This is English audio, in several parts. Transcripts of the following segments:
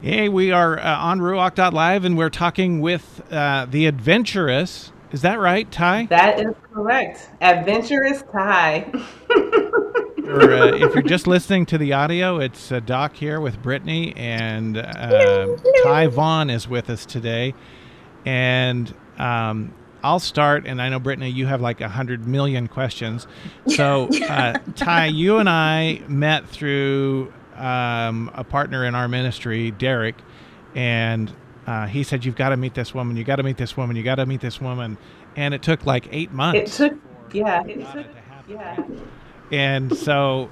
Hey, we are on Ruach.Live and we're talking with the adventurous. Is that right, Ty? That is correct. Adventurous Ty. Or if you're just listening to the audio, it's Doc here with Brittny, and Ty Vaughn is with us today. And I'll start, and I know, Brittany, you have like 100 million questions. So, Ty, you and I met through a partner in our ministry, Derek, and he said, "You've got to meet this woman. You got to meet this woman. You got to meet this woman." And it took like 8 months It took, for yeah, we it got took, it to happen, yeah. right? And so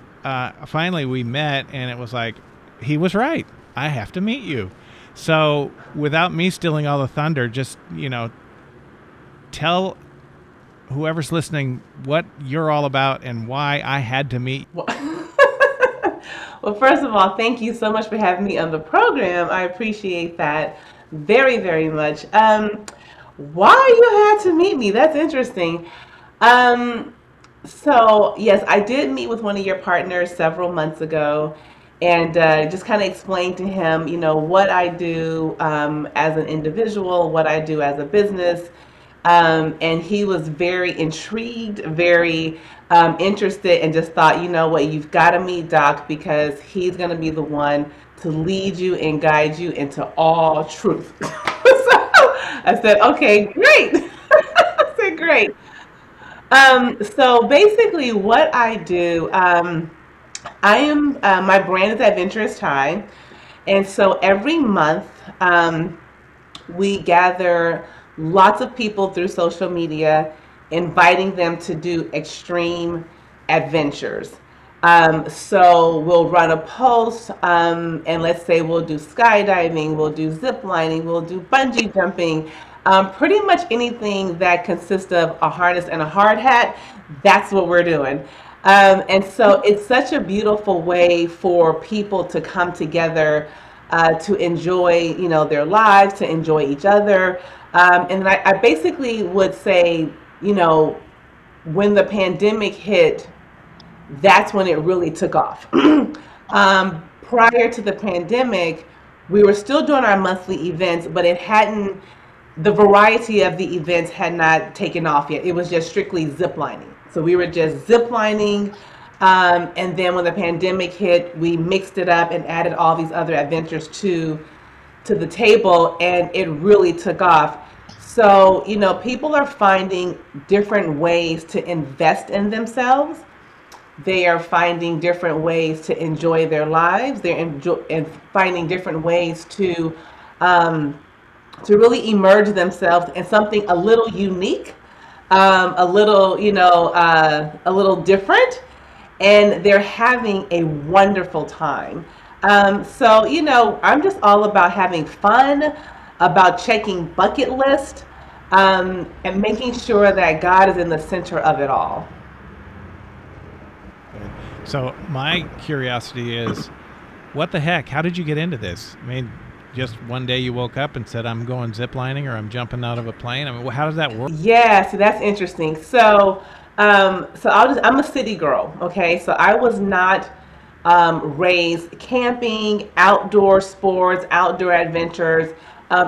finally we met, and it was like, he was right. I have to meet you. So without me stealing all the thunder, just, tell whoever's listening what you're all about and why I had to meet. Well, well, first of all, thank you so much for having me on the program. I appreciate that very, very much. Why you had to meet me? That's interesting. Um, so yes, I did meet with one of your partners several months ago, and just kind of explained to him, what I do as an individual, what I do as a business, and he was very intrigued, very interested, and just thought, you know what, you've got to meet Doc because he's going to be the one to lead you and guide you into all truth. So I said, okay, great. I said, great. So basically, what I do, I am my brand is Adventurous Time, and so every month we gather lots of people through social media, inviting them to do extreme adventures. So we'll run a post, and let's say we'll do skydiving, we'll do zip lining, we'll do bungee jumping, pretty much anything that consists of a harness and a hard hat. That's what we're doing. And so it's such a beautiful way for people to come together to enjoy, their lives, to enjoy each other. And I basically would say, you know, when the pandemic hit, that's when it really took off. Prior to the pandemic, we were still doing our monthly events, but it hadn't, the variety of the events had not taken off yet. It was just strictly zip lining. So we were just zip lining. And then when the pandemic hit, we mixed it up and added all these other adventures to the table, and it really took off. So, people are finding different ways to invest in themselves. They are finding different ways to enjoy their lives. And finding different ways to really immerse themselves in something a little unique, a little different, and they're having a wonderful time. So, I'm just all about having fun, about checking bucket list, and making sure that God is in the center of it all. Good. So my curiosity is, what the heck? How did you get into this? I mean, just one day you woke up and said, "I'm going ziplining," or "I'm jumping out of a plane." I mean, how does that work? Yeah, so that's interesting. I'm a city girl, okay? So I was not raised camping, outdoor sports, outdoor adventures,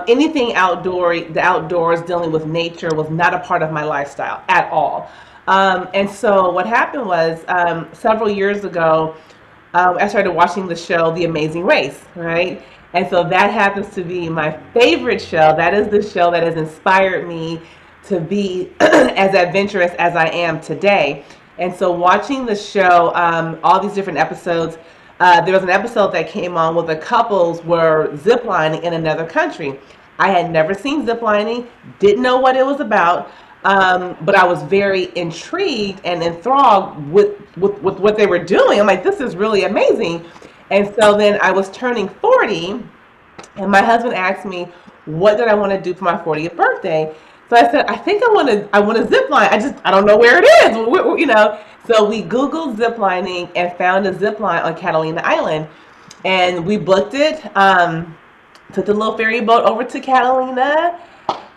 anything the outdoors dealing with nature was not a part of my lifestyle at all. And so what happened was several years ago, I started watching the show The Amazing Race, right? And so that happens to be my favorite show. That is the show that has inspired me to be as adventurous as I am today. And so watching the show, all these different episodes, there was an episode that came on where the couples were ziplining in another country. I had never seen ziplining, didn't know what it was about, but I was very intrigued and enthralled with what they were doing. I'm like, this is really amazing. And so then I was turning 40, and my husband asked me, what did I want to do for my 40th birthday? So I said, I think I want to zip line. I don't know where it is, So we Googled zip lining and found a zip line on Catalina Island, and we booked it. Took the little ferry boat over to Catalina,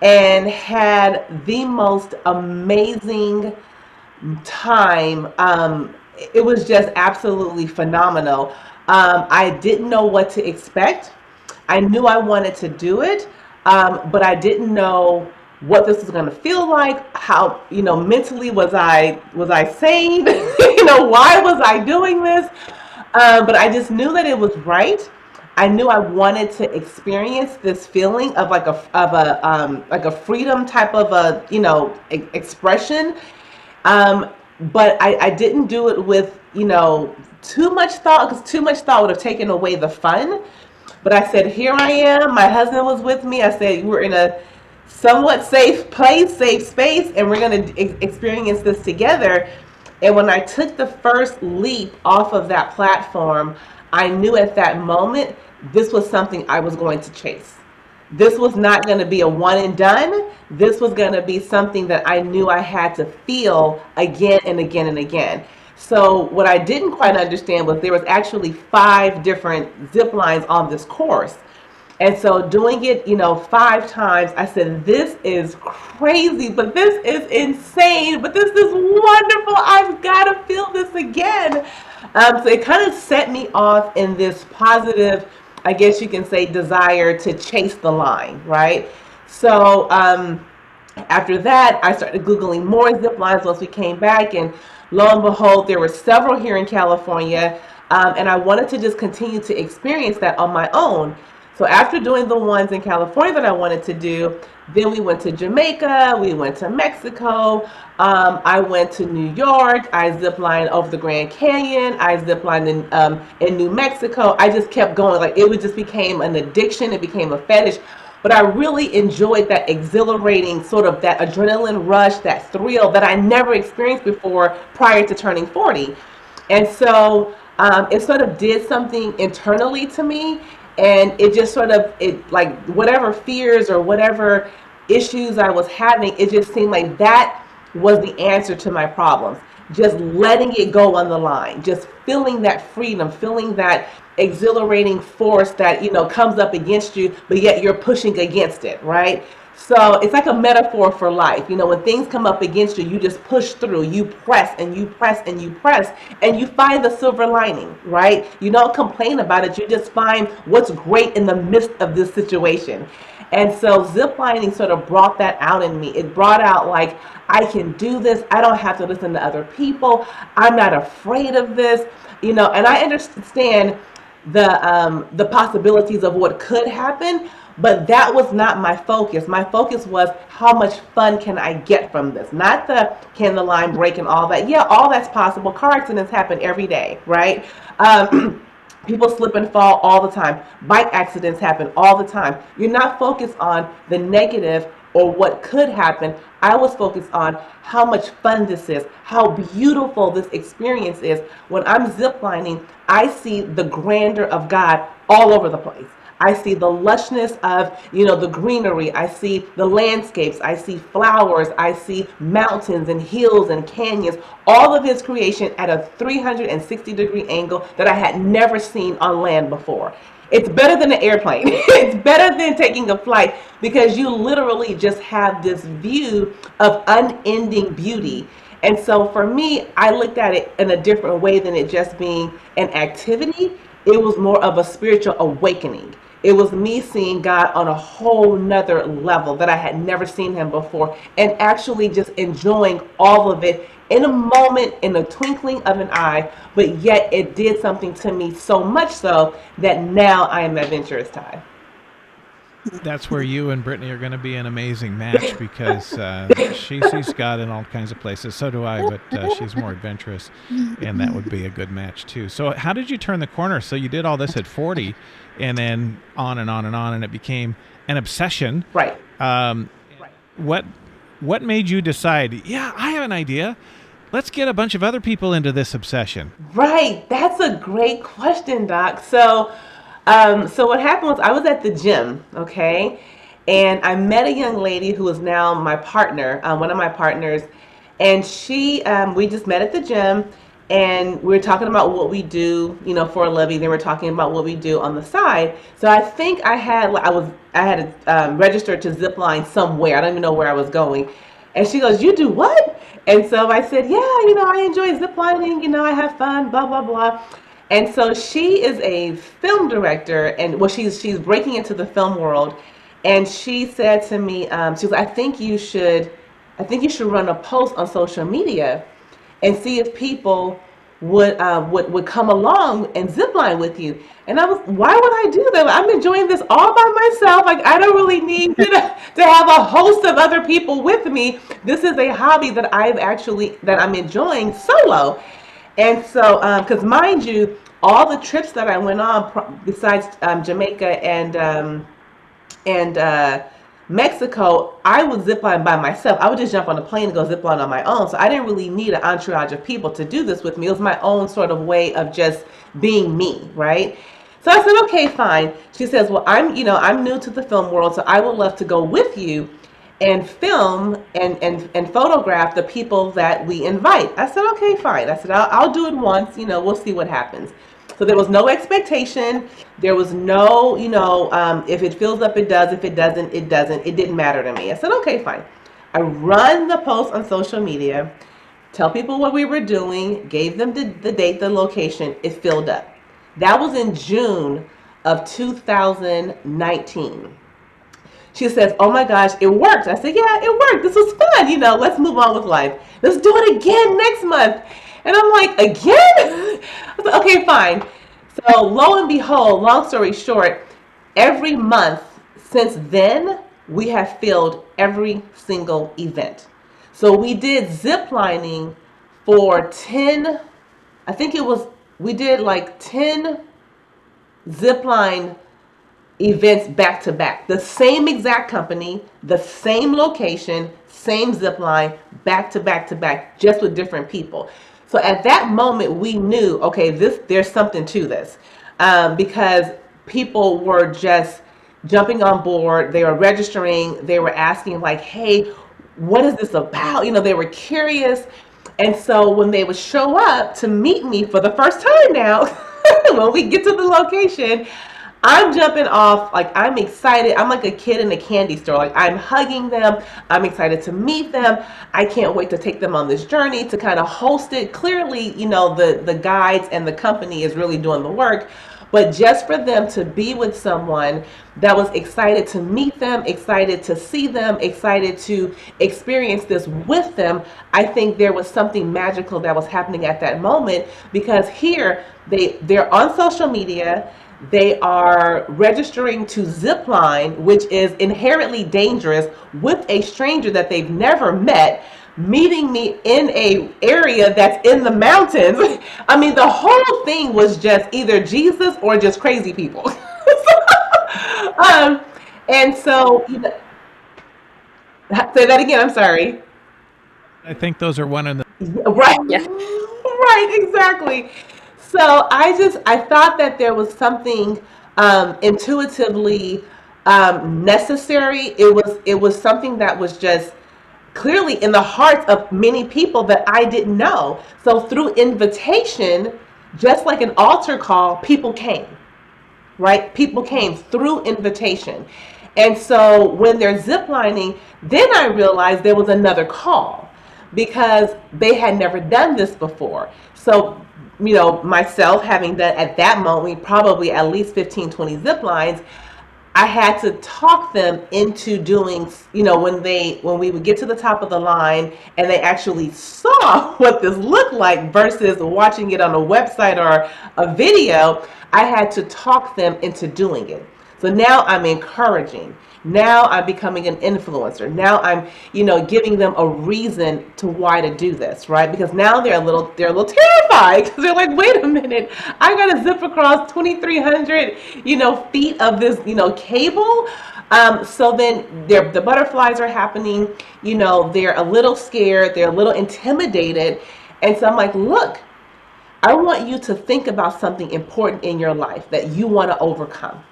and had the most amazing time. It was just absolutely phenomenal. I didn't know what to expect. I knew I wanted to do it, but I didn't know what this was going to feel like. How, mentally was I sane? Why was I doing this? But I just knew that it was right. I knew I wanted to experience this feeling of like a freedom type of a expression. Um, but I didn't do it with too much thought, because too much thought would have taken away the fun. But I said, here I am. My husband was with me. I said, we're in a somewhat safe place, safe space, and we're going to experience this together. And when I took the first leap off of that platform, I knew at that moment this was something I was going to chase. This was not going to be a one and done. This was going to be something that I knew I had to feel again and again and again. So what I didn't quite understand was there was actually 5 different zip lines on this course. And so doing it, 5 times, I said, this is crazy, but this is insane, but this is wonderful. I've got to feel this again. So it kind of set me off in this positive, I guess you can say, desire to chase the line, right? So after that, I started Googling more zip lines once we came back, and lo and behold, there were several here in California, and I wanted to just continue to experience that on my own. So after doing the ones in California that I wanted to do, then we went to Jamaica, we went to Mexico, I went to New York, I ziplined over the Grand Canyon, I ziplined in New Mexico. I just kept going, like it just became an addiction, it became a fetish. But I really enjoyed that exhilarating sort of that adrenaline rush, that thrill that I never experienced before prior to turning 40. And so it sort of did something internally to me. And it just sort of, like whatever fears or whatever issues I was having, it just seemed like that was the answer to my problems. Just letting it go on the line, just feeling that freedom, feeling that exhilarating force that, comes up against you, but yet you're pushing against it, right? So it's like a metaphor for life. When things come up against you, you just push through, you press and you press and you press, and you find the silver lining, right? You don't complain about it. You just find what's great in the midst of this situation. And so ziplining sort of brought that out in me. It brought out like, I can do this. I don't have to listen to other people. I'm not afraid of this, and I understand the possibilities of what could happen. But that was not my focus. My focus was, how much fun can I get from this? Not can the line break and all that. Yeah, all that's possible. Car accidents happen every day, right? People slip and fall all the time. Bike accidents happen all the time. You're not focused on the negative or what could happen. I was focused on how much fun this is, how beautiful this experience is. When I'm ziplining, I see the grandeur of God all over the place. I see the lushness of, the greenery. I see the landscapes. I see flowers. I see mountains and hills and canyons, all of his creation at a 360-degree angle that I had never seen on land before. It's better than an airplane. It's better than taking a flight, because you literally just have this view of unending beauty. And so for me, I looked at it in a different way than it just being an activity. It was more of a spiritual awakening. It was me seeing God on a whole nother level that I had never seen him before, and actually just enjoying all of it in a moment, in a twinkling of an eye. But yet it did something to me so much so that now I am adventurous, Ty. That's where you and Brittny are going to be an amazing match, because she sees God in all kinds of places. So do I, but she's more adventurous, and that would be a good match too. So how did you turn the corner? So you did all this at 40, and then on and on and on, and it became an obsession. Right. What made you decide, yeah, I have an idea. Let's get a bunch of other people into this obsession. Right. That's a great question, Doc. So what happened was, I was at the gym, okay, and I met a young lady who is now my partner, one of my partners, and we just met at the gym, and we were talking about what we do, for a living. Then we're talking about what we do on the side. So I think I had registered to zipline somewhere. I don't even know where I was going. And she goes, "You do what?" And so I said, "Yeah, I enjoy ziplining. I have fun, blah, blah, blah." And so she is a film director, and well, she's breaking into the film world. And she said to me, she was, I think you should run a post on social media and see if people would come along and zip line with you. And I was, why would I do that? I'm enjoying this all by myself. Like, I don't really need to have a host of other people with me. This is a hobby that I'm enjoying solo. And so, because mind you, all the trips that I went on, besides Jamaica and Mexico, I would zip line by myself. I would just jump on a plane and go zip line on my own. So I didn't really need an entourage of people to do this with me. It was my own sort of way of just being me, right? So I said, okay, fine. She says, well, I'm new to the film world, so I would love to go with you and film and photograph the people that we invite. I said, okay, fine. I said, I'll do it once, we'll see what happens. So there was no expectation. There was no, if it fills up, it does. If it doesn't, it doesn't. It didn't matter to me. I said, okay, fine. I run the post on social media, tell people what we were doing, gave them the date, the location. It filled up. That was in June of 2019. She says, oh my gosh, it worked. I said, yeah, it worked. This was fun. Let's move on with life. Let's do it again next month. And I'm like, again? I said, okay, fine. So lo and behold, long story short, every month since then, we have filled every single event. So we did zip lining for 10, I think we did like 10 zip line events back to back. The same exact company, the same location, same zip line, back to back to back, just with different people. So at that moment, we knew, okay, there's something to this, because people were just jumping on board. They were registering. They were asking like, hey, what is this about? They were curious. And so when they would show up to meet me for the first time now, when we get to the location, I'm jumping off, like I'm excited. I'm like a kid in a candy store. Like I'm hugging them. I'm excited to meet them. I can't wait to take them on this journey to kind of host it. Clearly, the guides and the company is really doing the work. But just for them to be with someone that was excited to meet them, excited to see them, excited to experience this with them, I think there was something magical that was happening at that moment, because here they're on social media. They are registering to zipline, which is inherently dangerous, with a stranger that they've never met, meeting me in a area that's in the mountains. I mean, the whole thing was just either Jesus or just crazy people. And so, say that again. I'm sorry. I think those are one of the Right. Yeah. Right, exactly. So I thought that there was something intuitively necessary. It was something that was just clearly in the hearts of many people that I didn't know. So through invitation, just like an altar call, people came, right? People came through invitation. And so when they're ziplining, then I realized there was another call, because they had never done this before. So, myself having done at that moment, probably at least 15, 20 zip lines, I had to talk them into doing, when we would get to the top of the line and they actually saw what this looked like versus watching it on a website or a video, I had to talk them into doing it. So now I'm encouraging. Now I'm becoming an influencer. Now I'm, giving them a reason to why to do this, right? Because now they're a little terrified, because they're like, wait a minute, I got to zip across 2,300, feet of this, cable. So then the butterflies are happening. They're a little scared. They're a little intimidated. And so I'm like, look, I want you to think about something important in your life that you want to overcome.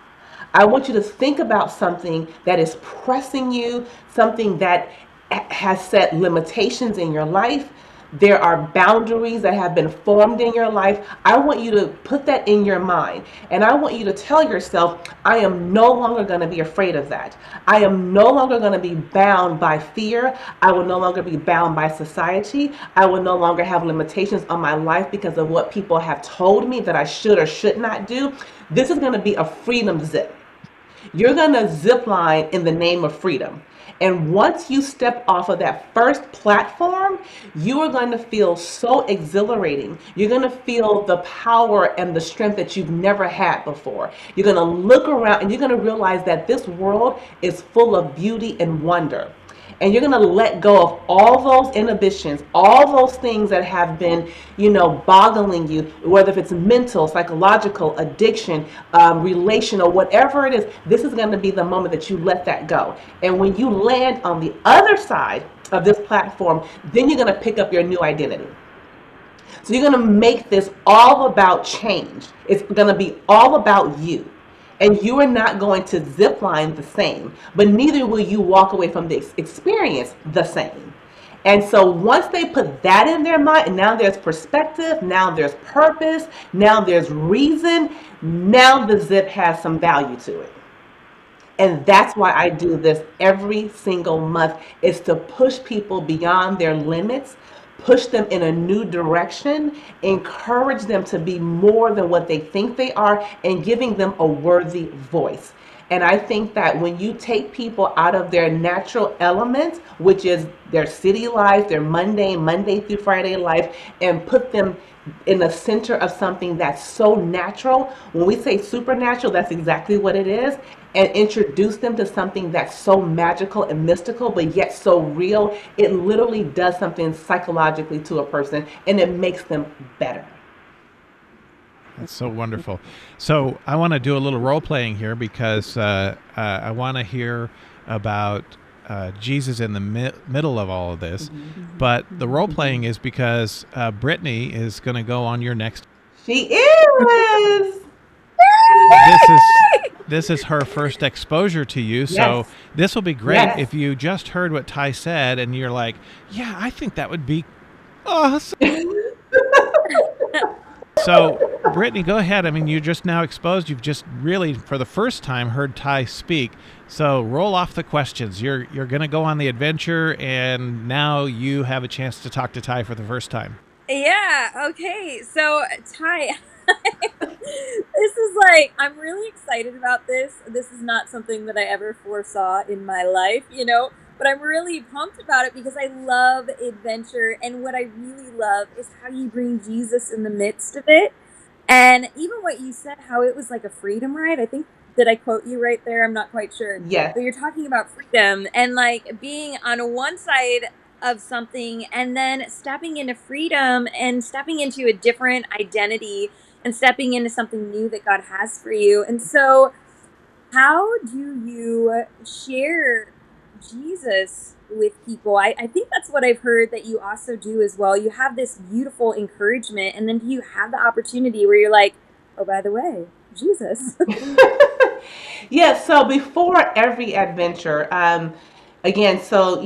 I want you to think about something that is pressing you, something that has set limitations in your life, There are boundaries that have been formed in your life. I want you to put that in your mind. And I want you to tell yourself, I am no longer going to be afraid of that. I am no longer going to be bound by fear. I will no longer be bound by society. I will no longer have limitations on my life because of what people have told me that I should or should not do. This is going to be a freedom zip. You're going to zip line in the name of freedom. And once you step off of that first platform, you are going to feel so exhilarating. You're going to feel the power and the strength that you've never had before. You're going to look around and you're going to realize that this world is full of beauty and wonder. And you're going to let go of all those inhibitions, all those things that have been, boggling you, whether if it's mental, psychological, addiction, relational, whatever it is. This is going to be the moment that you let that go. And when you land on the other side of this platform, then you're going to pick up your new identity. So you're going to make this all about change. It's going to be all about you. And you are not going to zip line the same, but neither will you walk away from the experience the same. And so once they put that in their mind, now there's perspective, now there's purpose, now there's reason, now the zip has some value to it. And that's why I do this every single month, is to push people beyond their limits, push them in a new direction, encourage them to be more than what they think they are, and giving them a worthy voice. And I think that when you take people out of their natural element, which is their city life, their mundane, Monday through Friday life, and put them in the center of something that's so natural, when we say supernatural, that's exactly what it is, and introduce them to something that's so magical and mystical, but yet so real, it literally does something psychologically to a person, and it makes them better. That's so wonderful. So I want to do a little role playing here because I want to hear about Jesus in the middle of all of this. But the role playing is because Brittny is going to go on your next. She is. This is her first exposure to you, so Yes. this will be great. Yes. If you just heard what Ty said and you're like, yeah, I think that would be awesome. So, Brittny, go ahead. I mean, you're just now exposed. You've just really, for the first time, heard Ty speak. So roll off the questions. You're going to go on the adventure, and now you have a chance to talk to Ty for the first time. Yeah, okay. So, Ty, this is like, I'm really excited about this. This is not something that I ever foresaw in my life, but I'm really pumped about it because I love adventure. And what I really love is how you bring Jesus in the midst of it. And even what you said, how it was like a freedom ride. I think, did I quote you right there? I'm not quite sure. Yes. But you're talking about freedom and like being on one side of something and then stepping into freedom and stepping into a different identity and stepping into something new that God has for you. And so how do you share Jesus with people? I think that's what I've heard that you also do as well. You have this beautiful encouragement, and then do you have the opportunity where you're like, oh, by the way, Jesus. Yeah, so before every adventure, again, so,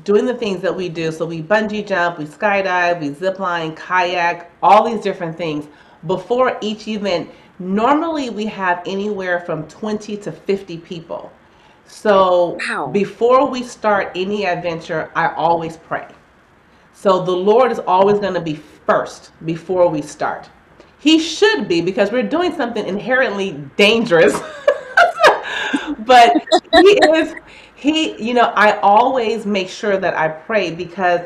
doing the things that we do. So we bungee jump, we skydive, we zip line, kayak, all these different things. Before each event, normally we have anywhere from 20 to 50 people. So Wow. before we start any adventure, I always pray. So the Lord is always going to be first before we start. He should be, because we're doing something inherently dangerous. But I always make sure that I pray, because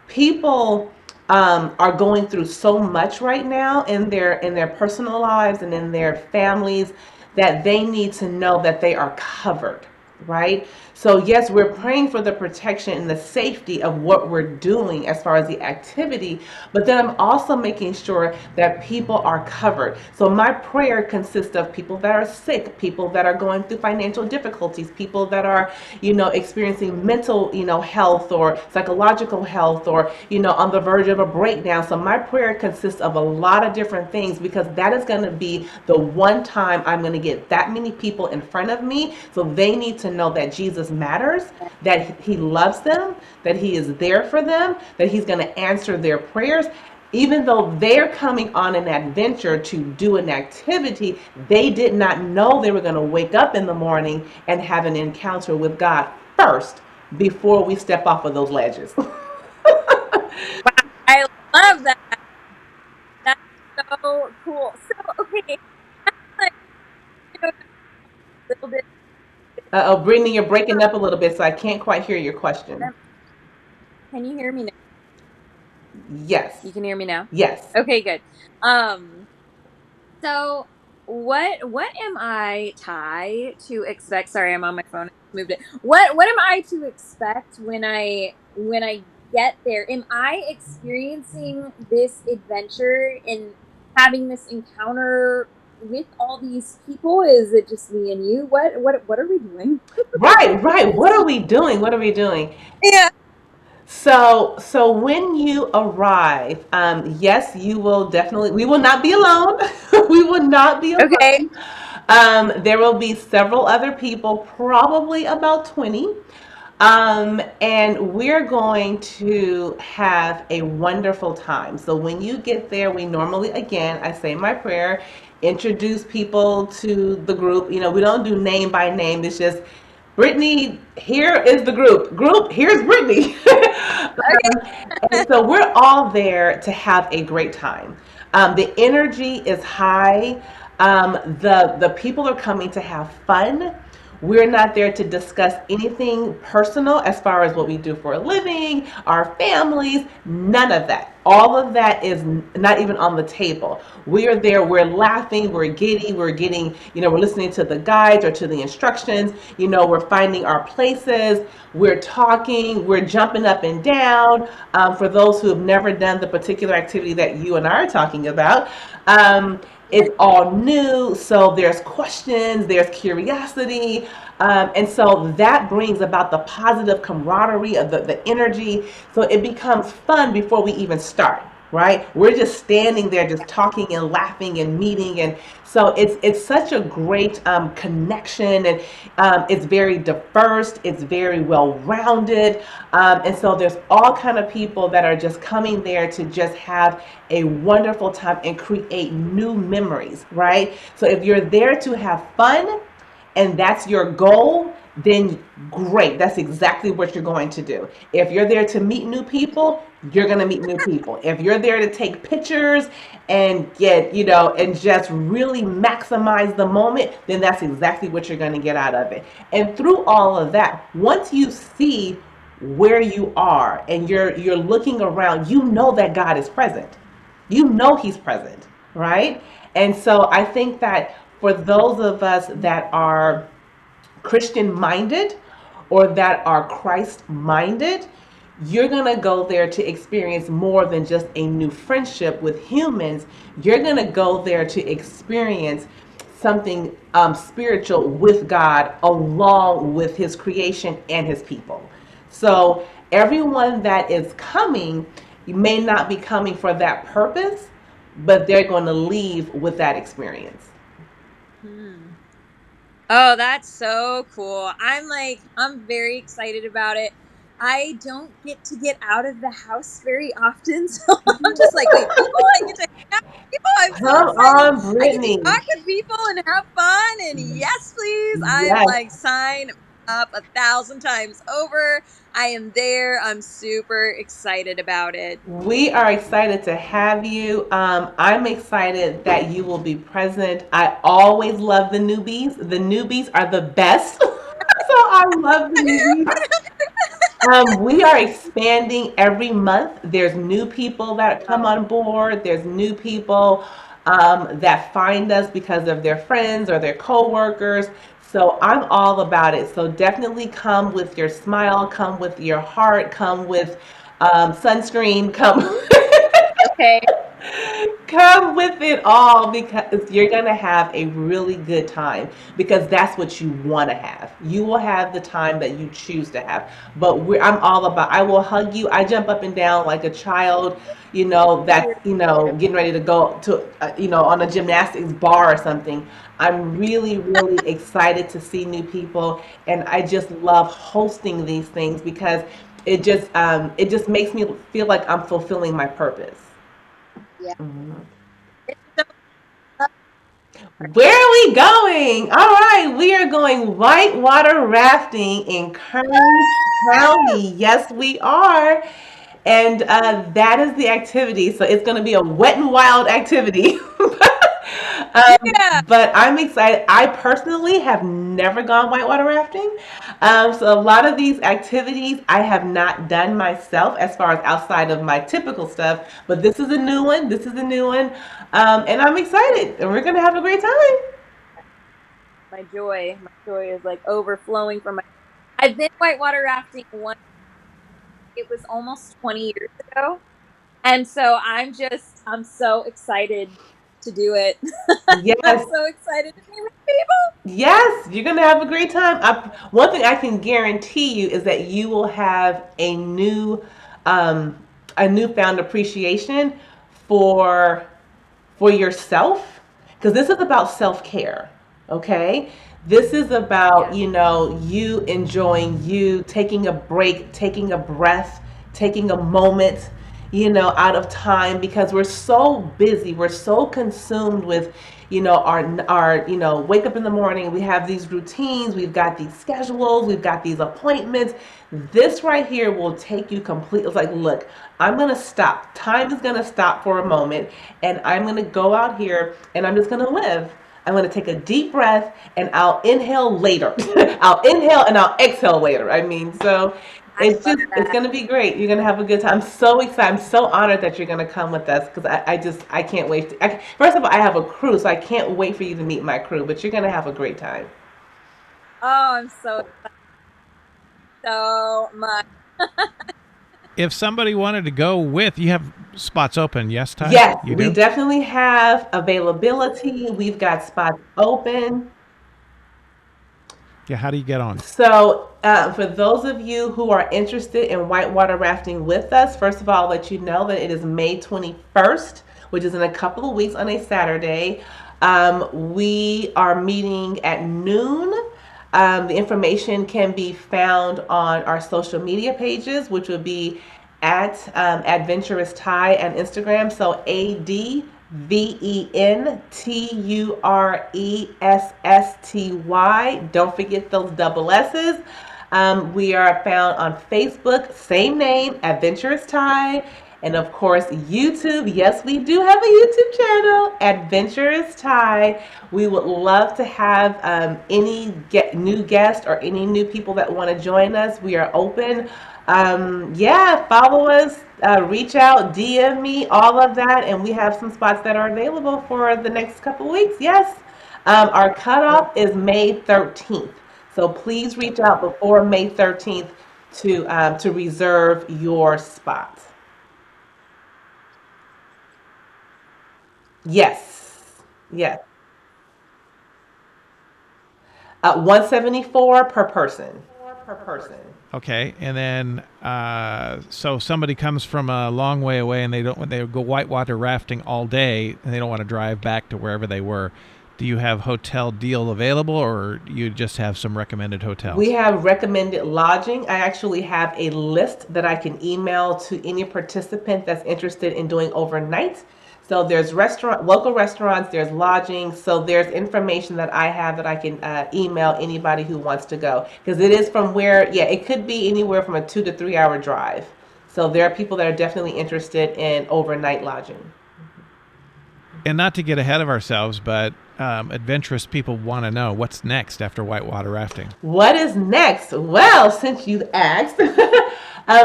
people are going through so much right now in their personal lives and in their families, that they need to know that they are covered, right? So yes, we're praying for the protection and the safety of what we're doing as far as the activity, but then I'm also making sure that people are covered. So my prayer consists of people that are sick, people that are going through financial difficulties, people that are, experiencing mental, health or psychological health, or, on the verge of a breakdown. So my prayer consists of a lot of different things, because that is going to be the one time I'm going to get that many people in front of me. So they need to to know that Jesus matters, that he loves them, that he is there for them, that he's going to answer their prayers. Even though they're coming on an adventure to do an activity, they did not know they were going to wake up in the morning and have an encounter with God first before we step off of those ledges. I love that. That's so cool. So, okay, like, you know, a little bit. Oh, Brittany, you're breaking up a little bit, so I can't quite hear your question. Can you hear me now? Yes. You can hear me now? Yes. Okay, good. So what am I, Ty, to expect? Sorry, I'm on my phone. I moved it. What am I to expect when I get there? Am I experiencing this adventure and having this encounter with all these people? Is it just me and you? What are we doing? Right. What are we doing? What are we doing? Yeah. So when you arrive, yes, you will definitely. We will not be alone. We will not be alone. Okay. There will be several other people, probably about 20. And we're going to have a wonderful time. So when you get there, we normally, again, I say my prayer, introduce people to the group. You know, we don't do name by name. It's just Brittny, here is the group. Group, here's Brittny. And so we're all there to have a great time. The energy is high. The people are coming to have fun. We're not there to discuss anything personal as far as what we do for a living, our families, none of that. All of that is not even on the table. We are there, we're laughing, we're giddy, we're getting, we're listening to the guides or to the instructions, we're finding our places, we're talking, we're jumping up and down. For those who have never done the particular activity that you and I are talking about, it's all new, so there's questions, there's curiosity, and so that brings about the positive camaraderie of the energy, so it becomes fun before we even start, right? We're just standing there just talking and laughing and meeting, and so it's such a great connection, and it's very diverse, it's very well-rounded, and so there's all kind of people that are just coming there to just have a wonderful time and create new memories, right? So if you're there to have fun and that's your goal, then great. That's exactly what you're going to do. If you're there to meet new people, you're going to meet new people. If you're there to take pictures and get, and just really maximize the moment, then that's exactly what you're going to get out of it. And through all of that, once you see where you are and you're looking around, you know that God is present. You know he's present, right? And so I think that for those of us that are Christian minded or that are Christ minded, you're going to go there to experience more than just a new friendship with humans. You're going to go there to experience something spiritual with God along with his creation and his people. So everyone that is coming, you may not be coming for that purpose, but they're going to leave with that experience. Oh, that's so cool. I'm very excited about it. I don't get out of the house very often, so I'm just like, wait, people, I get to hang out with people. I'm so excited. I get to talk with people and have fun, and yes, please. Yes. I'm like, sign up 1,000 times over. I am there. I'm super excited about it. We are excited to have you. I'm excited that you will be present. I always love the newbies. The newbies are the best. So I love the newbies. We are expanding every month. There's new people that come on board. There's new people that find us because of their friends or their coworkers. So I'm all about it. So definitely come with your smile, come with your heart, come with sunscreen, come. Okay. Come come with it all because you're going to have a really good time because that's what you want to have. You will have the time that you choose to have. But I'm all about, I will hug you. I jump up and down like a child, that's, getting ready to go to, on a gymnastics bar or something. I'm really, really excited to see new people. And I just love hosting these things because it just makes me feel like I'm fulfilling my purpose. Yeah. Mhm. It's so Where are we going? All right, we are going whitewater rafting in Kern County. Yes, we are. And that is the activity. So it's going to be a wet and wild activity. yeah. But I'm excited. I personally have never gone whitewater rafting. So a lot of these activities I have not done myself as far as outside of my typical stuff. But this is a new one. This is a new one. And I'm excited. And we're going to have a great time. My joy is like overflowing from my. I've been whitewater rafting once. It was almost 20 years ago, and so I'm so excited to do it. I'm Yes. so excited to meet with people. Yes, you're gonna have a great time. One thing I can guarantee you is that you will have um, a newfound appreciation for for yourself because this is about self-care. Okay, this is about Yeah. you enjoying, you taking a break, taking a breath, taking a moment, out of time because we're so busy, we're so consumed with our wake up in the morning, we have these routines, we've got these schedules, we've got these appointments. This right here will take you completely. It's like, look, I'm gonna stop. Time is gonna stop for a moment, and I'm gonna go out here and I'm just gonna live. I'm gonna take a deep breath and I'll inhale later. I'll inhale and I'll exhale later. I mean, so I love it's that. gonna be great. You're gonna have a good time. I'm so excited. I'm so honored that you're gonna come with us because I can't wait. First of all, I have a crew, so I can't wait for you to meet my crew. But you're gonna have a great time. Oh, I'm so excited so much. If somebody wanted to go with, you have spots open, yes, Ty? Yes, You we do? definitely have availability. We've got spots open. Yeah, how do you get on? So, for those of you who are interested in whitewater rafting with us, first of all, I'll let you know that it is May 21st, which is in a couple of weeks on a Saturday. We are meeting at noon. The information can be found on our social media pages, which would be at Adventurous Ty and Instagram. So ADVENTURESSTY. Don't forget those double S's. We are found on Facebook, same name, Adventurous Ty. And of course, YouTube. Yes, we do have a YouTube channel, Adventurous Ty. We would love to have any new guests or any new people that want to join us. We are open. Yeah, follow us, reach out, DM me, all of that. And we have some spots that are available for the next couple weeks. Yes. Our cutoff is May 13th. So please reach out before May 13th to reserve your spot. Yes. Yes. 174 per person. Per person. Okay, and then so somebody comes from a long way away and they go whitewater rafting all day and they don't want to drive back to wherever they were. Do you have hotel deal available, or you just have some recommended hotels? We have recommended lodging. I actually have a list that I can email to any participant that's interested in doing overnight. So there's local restaurants, there's lodging. So there's information that I have that I can email anybody who wants to go. Because it is from yeah, it could be anywhere from a 2 to 3 hour drive. So there are people that are definitely interested in overnight lodging. And not to get ahead of ourselves, but adventurous people want to know what's next after whitewater rafting. What is next? Well, since you asked,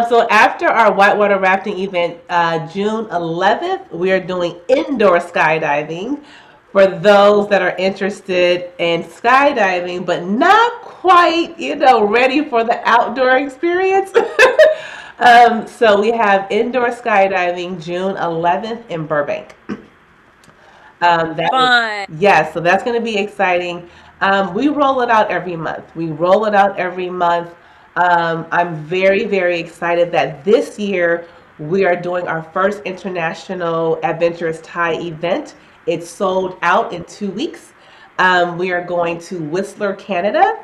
so after our whitewater rafting event, June 11th, we are doing indoor skydiving for those that are interested in skydiving, but not quite, ready for the outdoor experience. So we have indoor skydiving June 11th in Burbank. That was, Fun. yes, so that's going to be exciting. We roll it out every month. We roll it out every month. I'm very, very excited that this year we are doing our first international Adventurous Thai event. It's sold out in 2 weeks. We are going to Whistler, Canada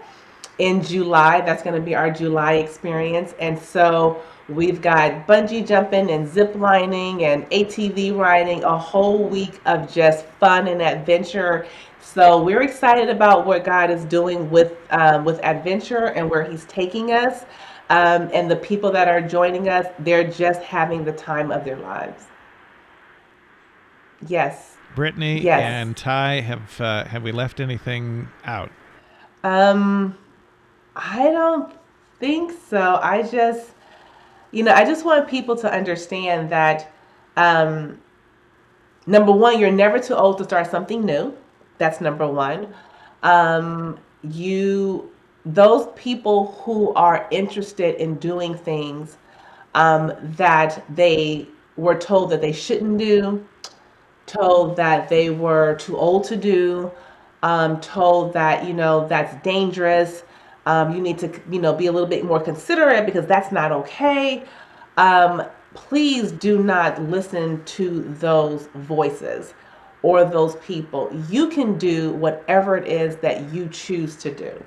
in July. That's going to be our July experience. And so we've got bungee jumping and zip lining and ATV riding, a whole week of just fun and adventure. So we're excited about what God is doing with adventure and where He's taking us. And the people that are joining us, they're just having the time of their lives. Yes, Brittny yes. and Ty, have we left anything out? Um, I don't think so. I just want people to understand that, um, number one, you're never too old to start something new. That's number one. You, those people who are interested in doing things that they were told that they shouldn't do, told that they were too old to do, told that, that's dangerous. You need to, be a little bit more considerate because that's not okay. Um, Please do not listen to those voices or those people. You can do whatever it is that you choose to do.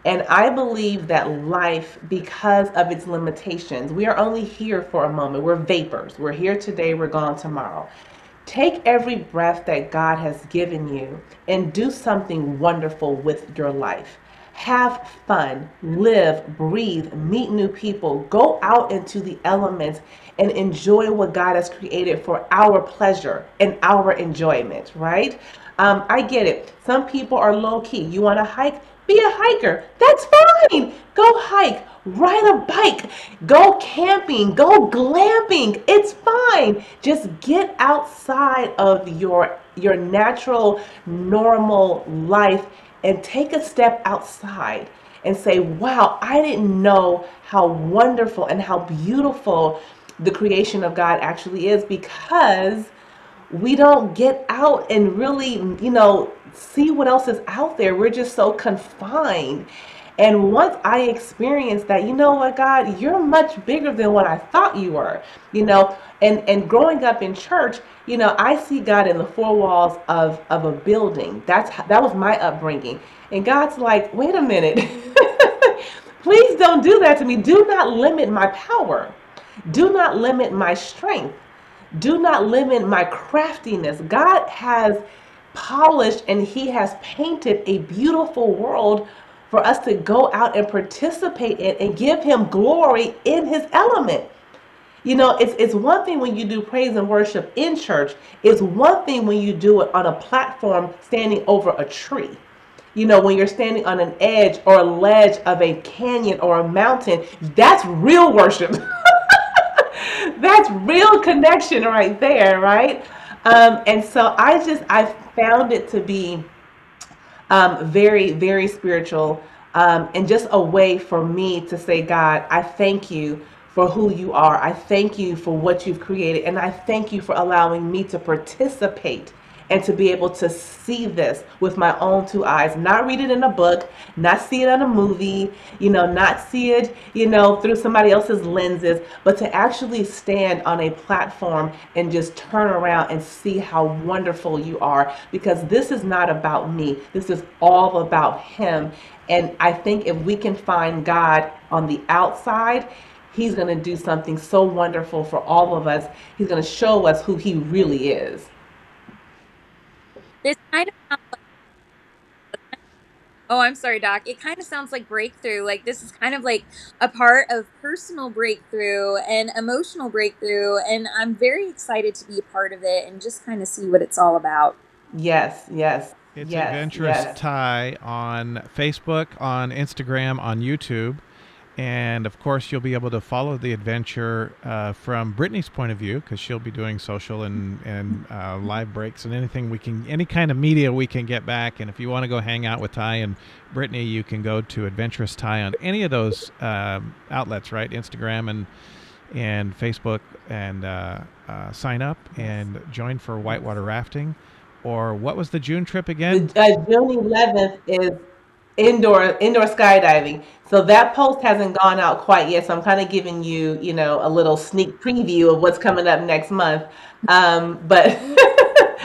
And I believe that life, because of its limitations, we are only here for a moment. We're vapors. We're here today, we're gone tomorrow. Take every breath that God has given you and do something wonderful with your life. Have fun, live, breathe, meet new people, go out into the elements and enjoy what God has created for our pleasure and our enjoyment, right? I get it. Some people are low key. You want to hike? Be a hiker. That's fine. Go hike, ride a bike, go camping, go glamping. It's fine. Just get outside of your natural normal life and take a step outside and say, "Wow, I didn't know how wonderful and how beautiful the creation of God actually is," because we don't get out and really, see what else is out there. We're just so confined. And once I experienced that, you know what, God, you're much bigger than what I thought you were, and growing up in church, I see God in the four walls of a building. That was my upbringing. And God's like, wait a minute. Please don't do that to me. Do not limit my power. Do not limit my strength. Do not limit my craftiness. God has polished and He has painted a beautiful world for us to go out and participate in and give Him glory in His element. It's one thing when you do praise and worship in church. It's one thing when you do it on a platform standing over a tree. When you're standing on an edge or a ledge of a canyon or a mountain, that's real worship. That's real connection right there, right? And so I found it to be very, very spiritual, and just a way for me to say, God, I thank you for who you are. I thank you for what you've created. And I thank you for allowing me to participate and to be able to see this with my own two eyes, not read it in a book, not see it on a movie, not see it, through somebody else's lenses, but to actually stand on a platform and just turn around and see how wonderful you are. Because this is not about me. This is all about Him. And I think if we can find God on the outside, He's going to do something so wonderful for all of us. He's going to show us who He really is. This kind of sounds like, oh, I'm sorry, Doc. It kind of sounds like breakthrough. Like this is kind of like a part of personal breakthrough and emotional breakthrough. And I'm very excited to be a part of it and just kind of see what it's all about. Yes, yes. It's Yes, Adventurous yes. Thai on Facebook, on Instagram, on YouTube. And of course, you'll be able to follow the adventure from Brittany's point of view, because she'll be doing social and live breaks and any kind of media we can get back. And if you want to go hang out with Ty and Brittany, you can go to Adventurous Thai on any of those outlets, right? Instagram and Facebook, and sign up and join for whitewater rafting. or what was the June trip again? The June 11th is indoor skydiving. So that post hasn't gone out quite yet. So I'm kind of giving you, a little sneak preview of what's coming up next month. But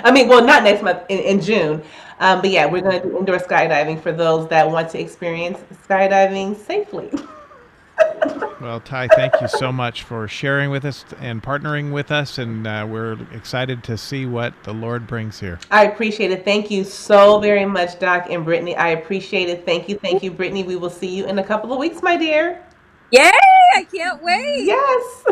I mean, well, not next month, in June. But yeah, we're going to do indoor skydiving for those that want to experience skydiving safely. Well, Ty, thank you so much for sharing with us and partnering with us, and we're excited to see what the Lord brings here. I appreciate it. Thank you so very much, Doc and Brittany. I appreciate it. Thank you, Brittany. We will see you in a couple of weeks, my dear. Yay! I can't wait. Yes.